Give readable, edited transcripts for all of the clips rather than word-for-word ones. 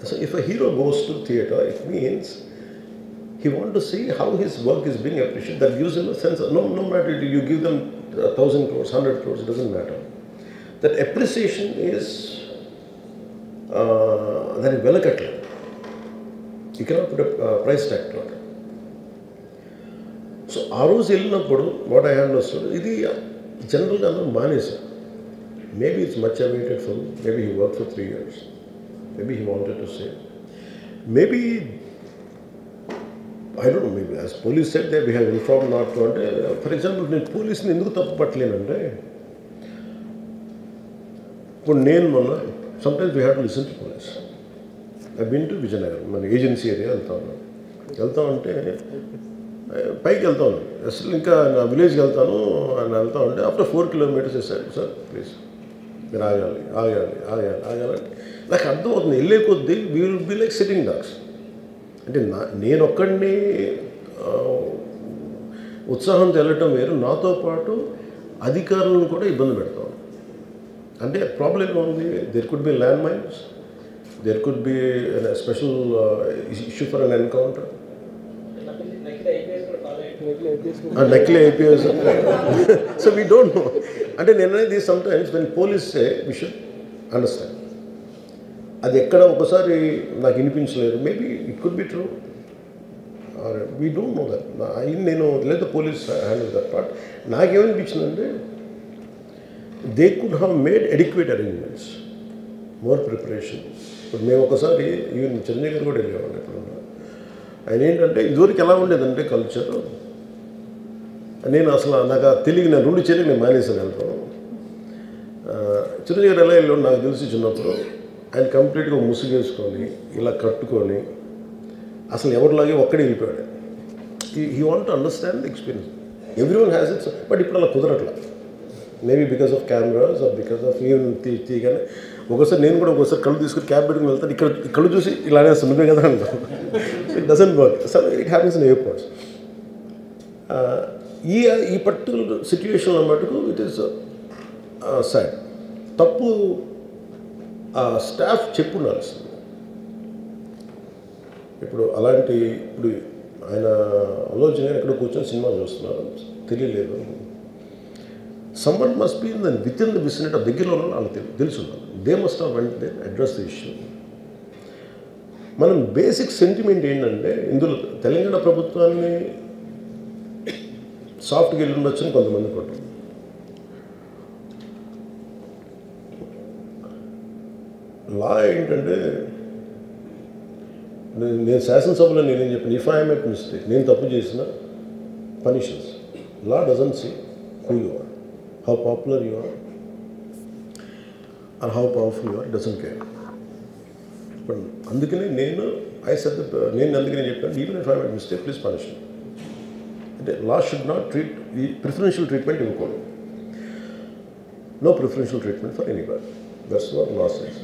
So if a hero goes to theatre, it means he wants to see how his work is being appreciated. That gives him a sense of, no matter you give them 1,000 crores, 100 crores, it doesn't matter. That appreciation is that is velakatla. You cannot put a price tag to it. So ఆ రోజు వెళ్ళినప్పుడు what I understood ఇది జనరల్గా అందరూ మానేశారు. Maybe it's much awaited for maybe he work for 3 years. Maybe he wanted to say. Maybe, I don't know, maybe as police said that we have informed not to. For example, నేను పోలీసుని ఎందుకు తప్పు పట్టలేనంటే ఇప్పుడు నేను మొన్న sometimes we have to listen to police. I've been to Vizianagaram, మన agency area వెళ్తా ఉంటే పైకి వెళ్తాను, అసలు ఇంకా నా విలేజ్కి వెళ్తాను అని వెళ్తా ఉంటే ఆఫ్టర్ 4 kilometers వేసాడు, సార్ ప్లీజ్ మీరు ఆగాలి. నాకు అర్థమవుతుంది వెళ్ళే కొద్దీ we will be like sitting dogs. అంటే నేను ఒక్కడిని ఉత్సాహంతో వెళ్ళటం వేరు, నాతో పాటు అధికారులను కూడా ఇబ్బంది పెడతాను. అంటే ప్రాబ్లం ఏమో ఉంది, there could be land mines, there could be special issue for an encounter. నకిలీ IPS. So we don't know. అంటే నేను అనేది sometimes when police say we should understand. అది ఎక్కడ ఒకసారి నాకు వినిపించలేదు, maybe it could be true, we don't know that. నేను లేదా పోలీస్ హ్యాండిల్ దట్ పార్ట్. నాకేమనిపించిందంటే they could have made adequate arrangements, more preparation. ఇప్పుడు మేము ఒకసారి ఈవెన్ చిరంజీవి గారు కూడా వెళ్ళేవాళ్ళు. ఇప్పుడు ఆయన ఏంటంటే ఇదివరకు ఎలా ఉండేదంటే కల్చర్, నేను అసలు నాకు తెలియదు, నేను 2 చర్యలు నేను మానేసాను వెళ్తాను. చిరంజీవి గారు ఎలా వెళ్ళాడు నాకు తెలిసి చిన్నప్పుడు, ఆయన కంప్లీట్గా ముసుగేసుకొని ఇలా కట్టుకొని అసలు ఎవరిలాగే ఒక్కడే వెళ్ళిపోయాడు. He want to understand the experience. Everyone has its, but ఇప్పుడు అలా కుదరట్లా. Maybe because of cameras or because of even తీయగానే ఒకసారి నేను కూడా ఒకసారి కళ్ళు తీసుకొని క్యాబ్ పెట్టుకుని వెళ్తాను, ఇక్కడ కళ్ళు చూసి ఇలానే సున్నమే కదా అంటాను. It doesn't work. So it happens in airports. ఈ పర్టికులర్ సిచ్యువేషన్లో మటుకు ఇట్ ఈస్ సాడ్. తప్పు స్టాఫ్ చెప్పుండాల్సింది. ఇప్పుడు అలాంటి ఇప్పుడు ఆయన ఆలోచన ఎక్కడ కూర్చొని సినిమా చూస్తున్నారు తెలియలేదు. Someone must be in the with in the vicinity of దగ్గరలో వాళ్ళకి తెలుసున్నారు. They must have went there address the issue. మనం బేసిక్ సెంటిమెంట్ ఏంటంటే ఇందులో తెలంగాణ ప్రభుత్వాన్ని సాఫ్ట్గా వెళ్ళి ఉండొచ్చని కొంతమంది కొట్టారు. లా ఏంటంటే నేను శాసనసభలో నేనేం చెప్పాను, ఇఫ్ ఐ మేక్ మిస్టేక్, నేను తప్పు చేసిన punishments. Law doesn't see who you are, how popular you are or how powerful you are, doesn't care. But అందుకనే నేను అందుకనే చెప్పాను, even if I make mistake please punish me. అంటే law should not treat ఈ preferential treatment ఇవ్వకూడదు. No preferential treatment for anybody. That's what law says.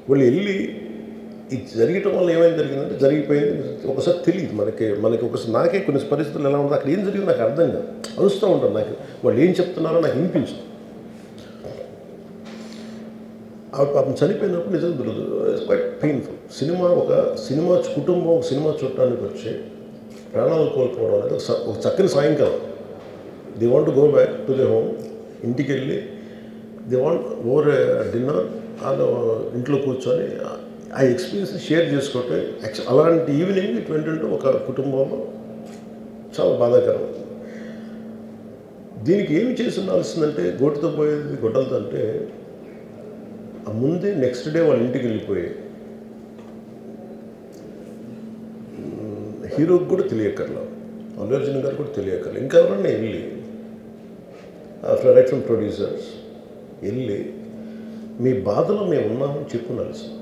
వాళ్ళు వెళ్ళి ఇది జరగటం వల్ల ఏమైనా జరిగిందంటే జరిగిపోయింది. ఒకసారి తెలియదు మనకి ఒకసారి నాకే కొన్ని పరిస్థితులు ఎలా ఉందో అక్కడ ఏం జరిగిందో నాకు అర్థం కాదు, అరుస్తూ ఉంటాను. నాకు వాళ్ళు ఏం చెప్తున్నారో నాకు వినిపించదు. పాపం చనిపోయినప్పుడు నిజంగా దొరకదు. It's quite painful. సినిమా కుటుంబం ఒక సినిమా చూడటానికి వచ్చి ప్రాణాలు కోల్పోవడం అనేది ఒక చక్కని సాయంకాలం. They want to go back to the home. ఇంటికి వెళ్ళి దే వాంట్ ఓవర్ డిన్నర్ వాళ్ళు ఇంట్లో కూర్చొని ఆ ఎక్స్పీరియన్స్ షేర్ చేసుకోవటం. అలాంటి ఈవినింగ్ ఇటు ఏంటంటే ఒక కుటుంబంలో చాలా బాధాకరం. దీనికి ఏమి చేసి ఉండాల్సిందంటే గోటుతో పోయేది గొడ్డలతో అంటే ఆ ముందే నెక్స్ట్ డే వాళ్ళ ఇంటికి వెళ్ళిపోయి హీరోకి కూడా తెలియక్కర్లా, అల్లు అర్జున్ గారు కూడా తెలియక్కర్లా, ఇంకా ఎవరన్నా వెళ్ళి రైట్ ఫ్రమ్ ప్రొడ్యూసర్స్ వెళ్ళి మీ బాధలో మేము ఉన్నామని చెప్పుకోవాల్సింది.